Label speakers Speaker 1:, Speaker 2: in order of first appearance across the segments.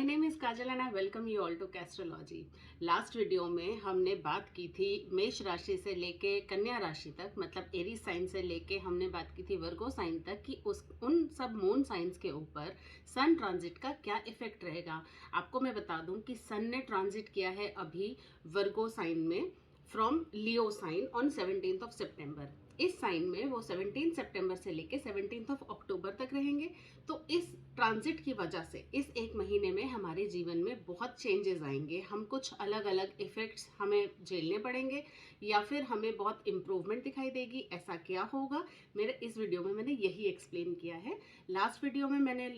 Speaker 1: Name is Kajal and I welcome you all to Castrology. Last video में हमने बात की थी मेष राशि से लेके कन्या राशि तक, मतलब एरीज साइन से लेके हमने बात की थी वर्गो साइन तक कि उन सब मून साइंस के ऊपर सन ट्रांजिट का क्या इफेक्ट रहेगा। आपको मैं बता दूं कि सन ने ट्रांजिट किया है अभी वर्गो साइन में from Leo sign on 17th of सितंबर। इस साइन में वो 17 सितंबर से लेके 17 ऑफ अक्टूबर तक रहेंगे। तो इस ट्रांजिट की वजह से इस एक महीने में हमारे जीवन में बहुत चेंजेस आएंगे। हम कुछ अलग अलग इफेक्ट्स हमें झेलने पड़ेंगे या फिर हमें बहुत इम्प्रूवमेंट दिखाई देगी। ऐसा क्या होगा मेरे इस वीडियो में मैंने यही एक्सप्लेन किया है। लास्ट वीडियो में मैंने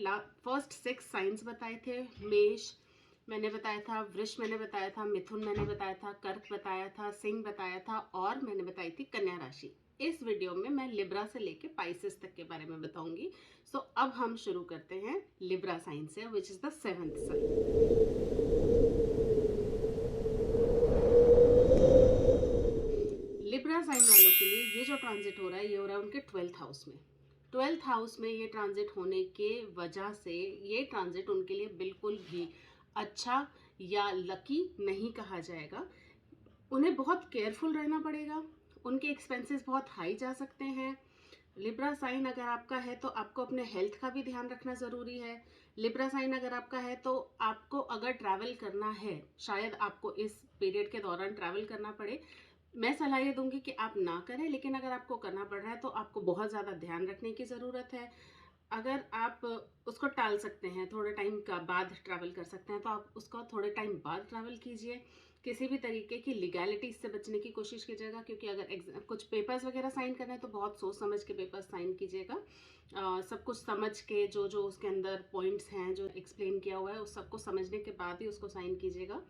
Speaker 1: फर्स्ट 6 साइंस बताए थे। मेष मैंने बताया था, वृष मैंने बताया था, मिथुन मैंने बताया था, कर्क बताया था, सिंह बताया था और मैंने बताई थी कन्या राशि। इस वीडियो में मैं लिब्रा से लेके पाइसेस तक के बारे में बताऊंगी। सो अब हम शुरू करते हैं लिब्रा साइन से, विच इज द 7th साइन। लिब्रा साइन वालों के लिए ये जो ट्रांजिट हो रहा है ये हो रहा है उनके 12th हाउस में। 12th हाउस में ये ट्रांजिट होने के वजह से ये ट्रांजिट उनके लिए बिल्कुल भी अच्छा या लकी नहीं कहा जाएगा। उन्हें बहुत केयरफुल रहना पड़ेगा। उनके एक्सपेंसेस बहुत हाई जा सकते हैं। लिब्रा साइन अगर आपका है तो आपको अपने हेल्थ का भी ध्यान रखना ज़रूरी है। लिब्रा साइन अगर आपका है तो आपको अगर ट्रैवल करना है, शायद आपको इस पीरियड के दौरान ट्रैवल करना पड़े, मैं सलाह ये दूंगी कि आप ना करें। लेकिन अगर आपको करना पड़ रहा है तो आपको बहुत ज़्यादा ध्यान रखने की ज़रूरत है। अगर आप उसको टाल सकते हैं, थोड़े टाइम का बाद ट्रैवल कर सकते हैं तो आप उसको थोड़े टाइम बाद ट्रैवल कीजिए। किसी भी तरीके की लीगैलिटी से बचने की कोशिश कीजिएगा, क्योंकि अगर कुछ पेपर्स वगैरह साइन करना है तो बहुत सोच समझ के पेपर्स साइन कीजिएगा। सब कुछ समझ के जो जो उसके अंदर पॉइंट्स हैं जो एक्सप्लेन किया हुआ है उस सबको समझने के बाद ही उसको साइन कीजिएगा।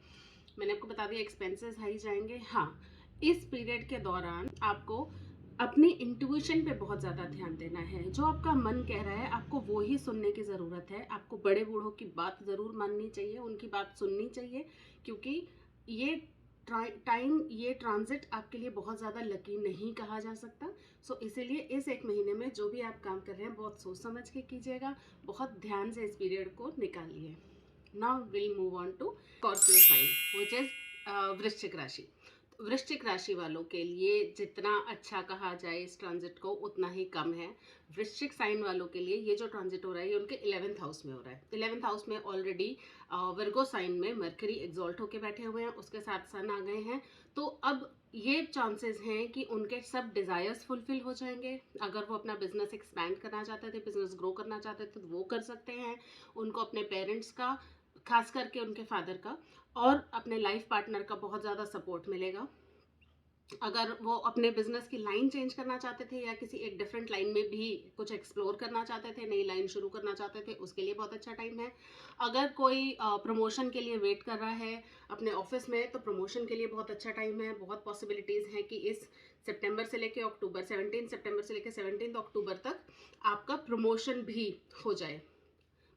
Speaker 1: मैंने आपको बता दिया एक्सपेंसेस हाई जाएंगे। हाँ, इस पीरियड के दौरान आपको अपनी इंट्यूशन पे बहुत ज़्यादा ध्यान देना है। जो आपका मन कह रहा है आपको वो ही सुनने की ज़रूरत है। आपको बड़े बूढ़ों की बात ज़रूर माननी चाहिए, उनकी बात सुननी चाहिए, क्योंकि ये ये ट्रांजिट आपके लिए बहुत ज़्यादा लकी नहीं कहा जा सकता। सो इसीलिए इस एक महीने में जो भी आप काम कर रहे हैं बहुत सोच समझ के कीजिएगा, बहुत ध्यान से इस पीरियड को निकालिए। Now will move on to Scorpio sign which is वृश्चिक राशि। वृश्चिक राशि वालों के लिए जितना अच्छा कहा जाए इस ट्रांजिट को उतना ही कम है। वृश्चिक साइन वालों के लिए ये जो ट्रांजिट हो रहा है ये उनके 11th हाउस में हो रहा है। 11th हाउस में ऑलरेडी वर्गो साइन में मरकरी एग्जॉल्ट होके बैठे हुए हैं, उसके साथ सन आ गए हैं। तो अब ये चांसेस हैं कि उनके सब डिज़ायर्स फुलफिल हो जाएंगे। अगर वो अपना बिजनेस एक्सपैंड करना चाहते थे, बिजनेस ग्रो करना चाहते थे तो वो कर सकते हैं। उनको अपने पेरेंट्स का, खास करके उनके फादर का और अपने लाइफ पार्टनर का बहुत ज़्यादा सपोर्ट मिलेगा। अगर वो अपने बिजनेस की लाइन चेंज करना चाहते थे या किसी एक डिफरेंट लाइन में भी कुछ एक्सप्लोर करना चाहते थे, नई लाइन शुरू करना चाहते थे, उसके लिए बहुत अच्छा टाइम है। अगर कोई प्रमोशन के लिए वेट कर रहा है अपने ऑफिस में तो प्रमोशन के लिए बहुत अच्छा टाइम है। बहुत पॉसिबिलिटीज़ हैं कि इस सितंबर से लेकर अक्टूबर, 17 सितंबर से लेकर 17 अक्टूबर तक आपका प्रमोशन भी हो जाए।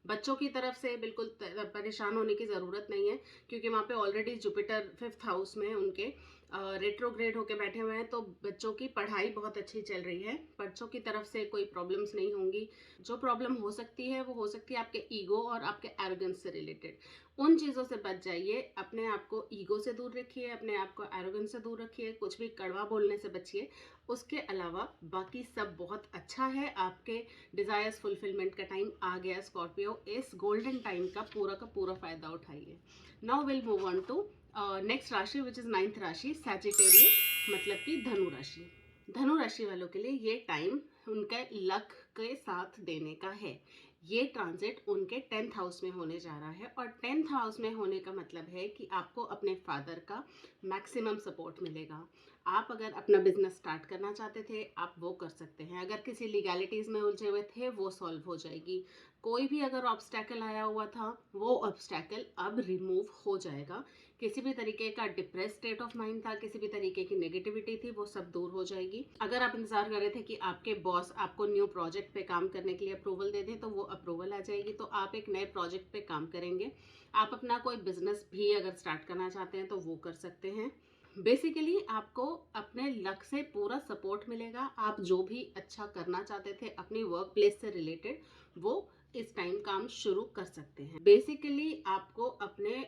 Speaker 1: बच्चों की तरफ से बिल्कुल परेशान होने की ज़रूरत नहीं है, क्योंकि वहाँ पे ऑलरेडी जुपिटर 5th हाउस में उनके रेट्रोग्रेड होके बैठे हुए हैं। तो बच्चों की पढ़ाई बहुत अच्छी चल रही है, बच्चों की तरफ से कोई प्रॉब्लम्स नहीं होंगी। जो प्रॉब्लम हो सकती है वो हो सकती है आपके ईगो और आपके एरोगेंस से रिलेटेड। उन चीज़ों से बच जाइए। अपने आप को ईगो से दूर रखिए, अपने आप को एरोगेंस से दूर रखिए, कुछ भी कड़वा बोलने से बचिए। उसके अलावा बाकी सब बहुत अच्छा है। आपके डिज़ायर्स फुलफिलमेंट का टाइम आ गया स्कॉर्पियो। इस गोल्डन टाइम का पूरा फ़ायदा उठाइए। Now will move on to next राशि विच इज़ 9th राशि, सैजिटेरियस, मतलब कि धनु राशि। धनु राशि वालों के लिए ये टाइम उनके लक के साथ देने का है। ये ट्रांजिट उनके 10th हाउस में होने जा रहा है और 10th हाउस में होने का मतलब है कि आपको अपने फादर का मैक्सिमम सपोर्ट मिलेगा। आप अगर अपना बिजनेस स्टार्ट करना चाहते थे आप वो कर सकते हैं। अगर किसी लीगैलिटीज़ में उलझे हुए थे वो सॉल्व हो जाएगी। कोई भी अगर ऑब्स्टैकल आया हुआ था वो ऑब्स्टैकल अब रिमूव हो जाएगा। किसी भी तरीके का डिप्रेस स्टेट ऑफ माइंड था, किसी भी तरीके की नेगेटिविटी थी, वो सब दूर हो जाएगी। अगर आप इंतजार कर रहे थे कि आपके बॉस आपको न्यू प्रोजेक्ट पे काम करने के लिए अप्रूवल दे दें तो वो अप्रूवल आ जाएगी। तो आप एक नए प्रोजेक्ट पे काम करेंगे। आप अपना कोई बिजनेस भी अगर स्टार्ट करना चाहते हैं तो वो कर सकते हैं। बेसिकली आपको अपने लक से पूरा सपोर्ट मिलेगा। आप जो भी अच्छा करना चाहते थे अपनी वर्क प्लेस से रिलेटेड वो इस टाइम काम शुरू कर सकते हैं। बेसिकली आपको अपने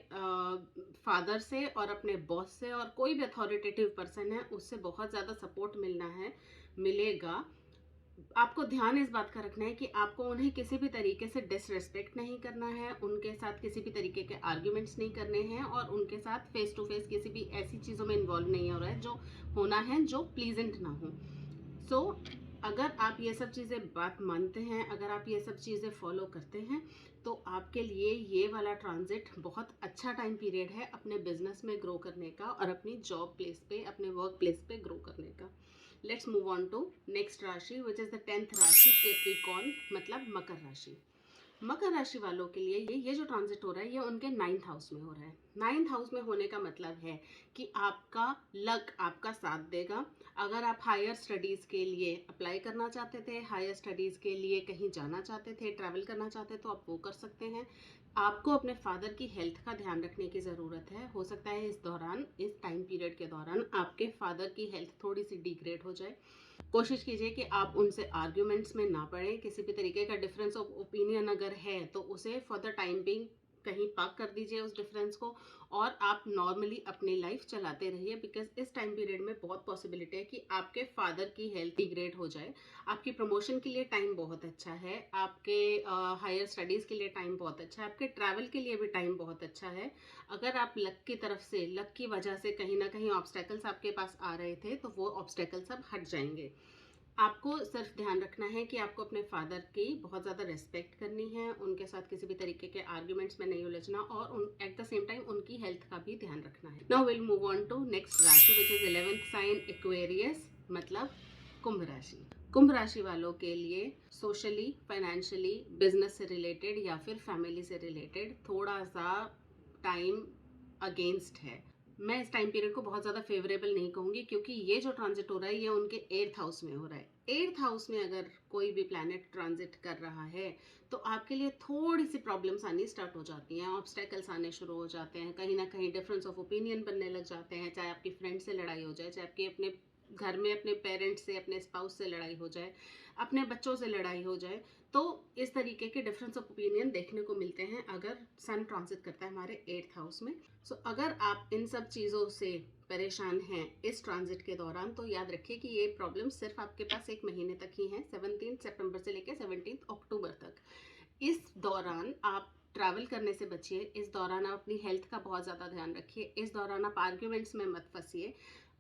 Speaker 1: फादर से और अपने बॉस से और कोई भी अथॉरिटेटिव पर्सन है उससे बहुत ज़्यादा सपोर्ट मिलेगा। आपको ध्यान इस बात का रखना है कि आपको उन्हें किसी भी तरीके से डिसरेस्पेक्ट नहीं करना है, उनके साथ किसी भी तरीके के आर्ग्यूमेंट्स नहीं करने हैं और उनके साथ फेस टू फेस किसी भी ऐसी चीज़ों में इन्वॉल्व नहीं हो रहा है जो होना है जो प्लीजेंट ना हो। सो अगर आप ये सब चीज़ें बात मानते हैं, अगर आप ये सब चीज़ें फॉलो करते हैं, तो आपके लिए ये वाला ट्रांजिट बहुत अच्छा टाइम पीरियड है अपने बिजनेस में ग्रो करने का और अपनी जॉब प्लेस पे, अपने वर्क प्लेस पे ग्रो करने का। Let's move on to next राशि विच इज़ द 10th राशि, कैप्रिकॉर्न, मतलब मकर राशि। मकर राशि वालों के लिए ये जो ट्रांजिट हो रहा है ये उनके 9th हाउस में हो रहा है। 9th हाउस में होने का मतलब है कि आपका लक आपका साथ देगा। अगर आप हायर स्टडीज़ के लिए अप्लाई करना चाहते थे, हायर स्टडीज़ के लिए कहीं जाना चाहते थे, ट्रैवल करना चाहते तो आप वो कर सकते हैं। आपको अपने फादर की हेल्थ का ध्यान रखने की ज़रूरत है। हो सकता है इस टाइम पीरियड के दौरान आपके फादर की हेल्थ थोड़ी सी डिग्रेड हो जाए। कोशिश कीजिए कि आप उनसे आर्ग्यूमेंट्स में ना पड़े। किसी भी तरीके का डिफरेंस ऑफ ओपिनियन अगर है तो उसे फॉर द टाइम बिंग कहीं पार्क कर दीजिए उस डिफरेंस को, और आप नॉर्मली अपनी लाइफ चलाते रहिए। बिकॉज इस टाइम पीरियड में बहुत पॉसिबिलिटी है कि आपके फादर की हेल्थ डिग्रेड हो जाए। आपकी प्रमोशन के लिए टाइम बहुत अच्छा है, आपके हायर स्टडीज़ के लिए टाइम बहुत अच्छा है, आपके ट्रैवल के लिए भी टाइम बहुत अच्छा है। अगर आप लक की तरफ से, लक की वजह से कहीं ना कहीं ऑब्स्टेकल्स आपके पास आ रहे थे तो वो ऑब्स्टेकल्स अब हट जाएंगे। आपको सिर्फ ध्यान रखना है कि आपको अपने फादर की बहुत ज़्यादा रिस्पेक्ट करनी है, उनके साथ किसी भी तरीके के आर्ग्यूमेंट्स में नहीं उलझना और एट द सेम टाइम उनकी हेल्थ का भी ध्यान रखना है। Now will move on to next राशि which is 11th sign, Aquarius, मतलब कुंभ राशि। कुंभ राशि वालों के लिए सोशली, फाइनेंशियली, बिजनेस से रिलेटेड या फिर फैमिली से रिलेटेड थोड़ा सा टाइम अगेंस्ट है। मैं इस टाइम पीरियड को बहुत ज़्यादा फेवरेबल नहीं कहूँगी क्योंकि ये जो ट्रांजिट हो रहा है ये उनके 8th हाउस में हो रहा है। 8th हाउस में अगर कोई भी प्लैनेट ट्रांजिट कर रहा है तो आपके लिए थोड़ी सी प्रॉब्लम्स आनी स्टार्ट हो जाती हैं, ऑब्स्टेकल्स आने शुरू हो जाते हैं, कहीं ना कहीं डिफरेंस ऑफ ओपिनियन बनने लग जाते हैं। चाहे आपकी फ्रेंड से लड़ाई हो जाए, चाहे आपके अपने घर में अपने पेरेंट्स से, अपने स्पाउस से लड़ाई हो जाए, अपने बच्चों से लड़ाई हो जाए, तो इस तरीके के डिफरेंस ऑफ ओपिनियन देखने को मिलते हैं अगर सन ट्रांजिट करता है हमारे 8th हाउस में। सो अगर आप इन सब चीज़ों से परेशान हैं इस ट्रांजिट के दौरान तो याद रखिए कि ये प्रॉब्लम सिर्फ आपके पास 1 महीने तक ही है, 17 सितंबर से लेकर 17 अक्टूबर तक। इस दौरान आप ट्रैवल करने से बचिए, इस दौरान आप अपनी हेल्थ का बहुत ज़्यादा ध्यान रखिए, इस दौरान आप आर्ग्यूमेंट्स में मत फंसिए।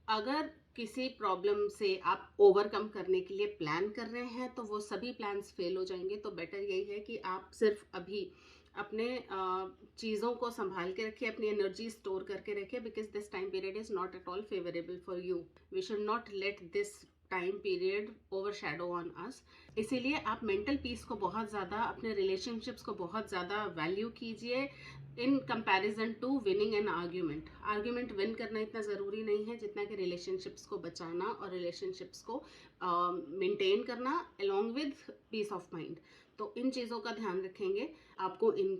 Speaker 1: अगर किसी प्रॉब्लम से आप ओवरकम करने के लिए प्लान कर रहे हैं तो वो सभी प्लान्स फेल हो जाएंगे। तो बेटर यही है कि आप सिर्फ अभी अपने चीज़ों को संभाल के रखिए, अपनी एनर्जी स्टोर करके रखिए, because this time period is not at all favourable for you. We should not let this time period overshadow on us. इसीलिए आप मेंटल पीस को बहुत ज़्यादा, अपने रिलेशनशिप्स को बहुत ज़्यादा वैल्यू कीजिए in comparison to winning an argument. Argument win करना इतना ज़रूरी नहीं है जितना कि रिलेशनशिप्स को बचाना और रिलेशनशिप्स को मेंटेन करना along with piece of mind. तो इन चीज़ों का ध्यान रखेंगे, आपको इन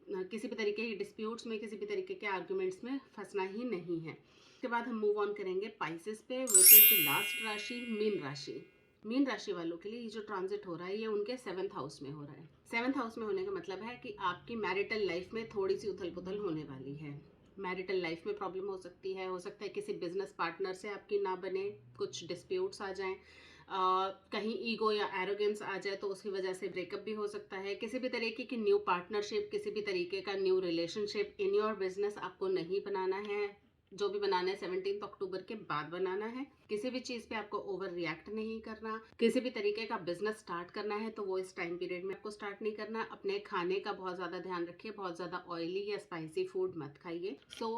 Speaker 1: किसी भी तरीके की डिस्प्यूट्स में, किसी भी तरीके के आर्ग्यूमेंट्स में फंसना ही नहीं है। उसके बाद हम मूव ऑन करेंगे पाइसेस पे, विच इज द लास्ट राशि, मीन राशि। मीन राशि वालों के लिए ये जो ट्रांजिट हो रहा है ये उनके 7th हाउस में हो रहा है। 7th हाउस में होने का मतलब है कि आपकी मैरिटल लाइफ में थोड़ी सी उथल पुथल होने वाली है। मैरिटल लाइफ में प्रॉब्लम हो सकती है, हो सकता है किसी बिजनेस पार्टनर से आपकी ना बने, कुछ डिस्प्यूट्स आ जाएं, कहीं ईगो या एरोगेंस आ जाए तो उसकी वजह से ब्रेकअप भी हो सकता है। किसी भी तरीके की न्यू पार्टनरशिप, किसी भी तरीके का new relationship in your business आपको नहीं बनाना है। जो भी बनाना है 17 अक्टूबर के बाद बनाना है। किसी भी चीज़ पे आपको ओवर रिएक्ट नहीं करना। किसी भी तरीके का बिजनेस स्टार्ट करना है तो वो इस टाइम पीरियड में आपको स्टार्ट नहीं करना। अपने खाने का बहुत ज़्यादा ध्यान रखिए, बहुत ज़्यादा ऑयली या स्पाइसी फूड मत खाइए। सो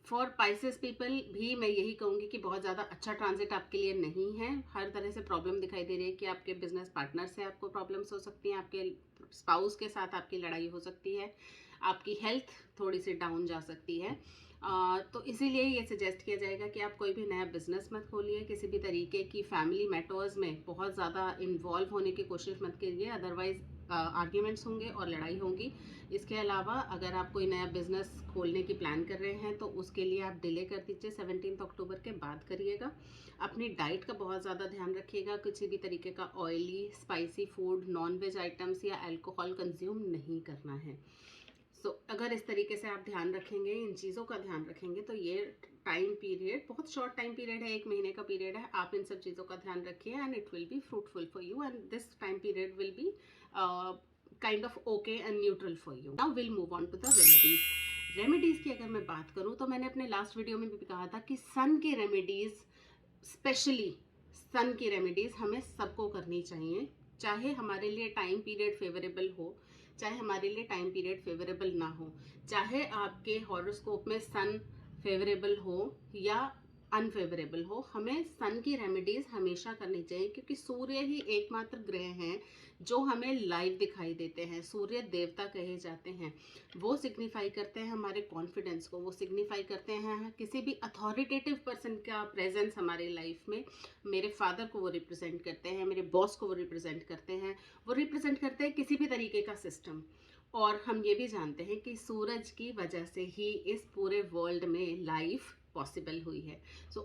Speaker 1: फॉर पाइसेस पीपल भी मैं यही कहूँगी कि बहुत ज़्यादा अच्छा ट्रांजिट आपके लिए नहीं है। हर तरह से प्रॉब्लम दिखाई दे रही है कि आपके बिजनेस पार्टनर से आपको प्रॉब्लम्स हो सकती हैं, आपके स्पाउस के साथ आपकी लड़ाई हो सकती है, आपकी हेल्थ थोड़ी सी डाउन जा सकती है। तो इसीलिए ये सजेस्ट किया जाएगा कि आप कोई भी नया बिजनेस मत खोलिए, किसी भी तरीके की फैमिली मैटर्स में बहुत ज़्यादा इन्वॉल्व होने की कोशिश मत करिए। अदरवाइज आर्ग्यूमेंट्स होंगे और लड़ाई होगी। इसके अलावा अगर आप कोई नया बिजनेस खोलने की प्लान कर रहे हैं तो उसके लिए आप डिले कर दीजिए, 17 अक्टूबर के बाद करिएगा। अपनी डाइट का बहुत ज़्यादा ध्यान रखिएगा, किसी भी तरीके का oily spicy food, non veg items या अल्कोहल कंज्यूम नहीं करना है। अगर इस तरीके से आप ध्यान रखेंगे, इन चीज़ों का ध्यान रखेंगे, तो ये टाइम पीरियड बहुत शॉर्ट टाइम पीरियड है, 1 महीने का पीरियड है। आप इन सब चीज़ों का ध्यान रखिए and it will be fruitful for you and this time period will be kind of okay and neutral for you. Now will move on to the remedies की अगर मैं बात करूँ तो मैंने अपने लास्ट वीडियो में भी कहा था कि सन की रेमेडीज़, स्पेशली सन की रेमेडीज़ हमें सबको करनी चाहिए, चाहे हमारे लिए टाइम पीरियड फेवरेबल हो, चाहे हमारे लिए टाइम पीरियड फेवरेबल ना हो, चाहे आपके हॉरोस्कोप में सन फेवरेबल हो या अनफेवरेबल हो, हमें सन की रेमेडीज हमेशा करनी चाहिए, क्योंकि सूर्य ही एकमात्र ग्रह हैं जो हमें लाइव दिखाई देते हैं। सूर्य देवता कहे जाते हैं, वो सिग्निफाई करते हैं हमारे कॉन्फिडेंस को, वो सिग्निफाई करते हैं किसी भी अथॉरिटेटिव पर्सन का प्रेजेंस हमारे लाइफ में। मेरे फादर को वो रिप्रेजेंट करते हैं, मेरे बॉस को वो रिप्रेजेंट करते हैं, वो रिप्रेजेंट करते हैं किसी भी तरीके का सिस्टम। और हम ये भी जानते हैं कि सूरज की वजह से ही इस पूरे वर्ल्ड में लाइफ पॉसिबल हुई है।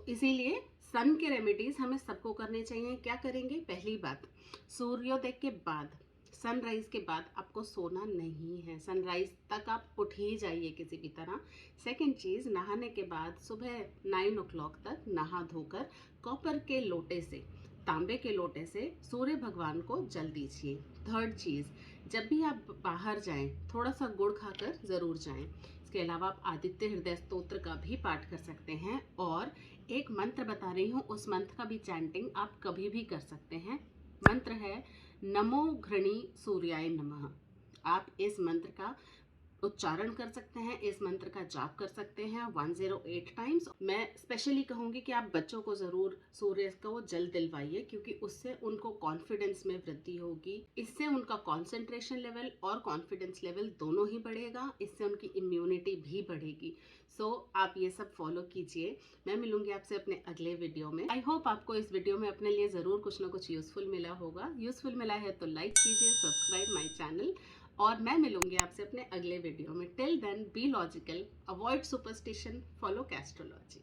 Speaker 1: इसीलिए सन के रेमेडीज हमें सबको करने चाहिए। क्या करेंगे? पहली बात, सूर्योदय के बाद, सनराइज के बाद आपको सोना नहीं है, सनराइज तक आप उठ ही जाइए किसी भी तरह। सेकंड चीज़, नहाने के बाद सुबह 9 o'clock तक नहा धोकर कॉपर के लोटे से, तांबे के लोटे से सूर्य भगवान को जल दीजिए। थर्ड चीज़, जब भी आप बाहर जाएं थोड़ा सा गुड़ खाकर ज़रूर जाएं। इसके अलावा आप आदित्य हृदय स्तोत्र का भी पाठ कर सकते हैं, और एक मंत्र बता रही हूँ, उस मंत्र का भी चैंटिंग आप कभी भी कर सकते हैं। मंत्र है नमो घृणी सूर्याय नमः। आप इस मंत्र का उच्चारण कर सकते हैं, इस मंत्र का जाप कर सकते हैं 108 टाइम्स। मैं स्पेशली कहूँगी कि आप बच्चों को ज़रूर सूर्य को जल दिलवाइए, क्योंकि उससे उनको कॉन्फिडेंस में वृद्धि होगी, इससे उनका कंसंट्रेशन लेवल और कॉन्फिडेंस लेवल दोनों ही बढ़ेगा, इससे उनकी इम्यूनिटी भी बढ़ेगी। आप ये सब फॉलो कीजिए। मैं मिलूंगी आपसे अपने अगले वीडियो में। आई होप आपको इस वीडियो में अपने लिए ज़रूर कुछ ना कुछ यूज़फुल मिला होगा। यूज़फुल मिला है तो लाइक कीजिए, सब्सक्राइब माई चैनल, और मैं मिलूंगी आपसे अपने अगले वीडियो में। Till then be logical, avoid superstition, follow कैस्ट्रोलॉजी।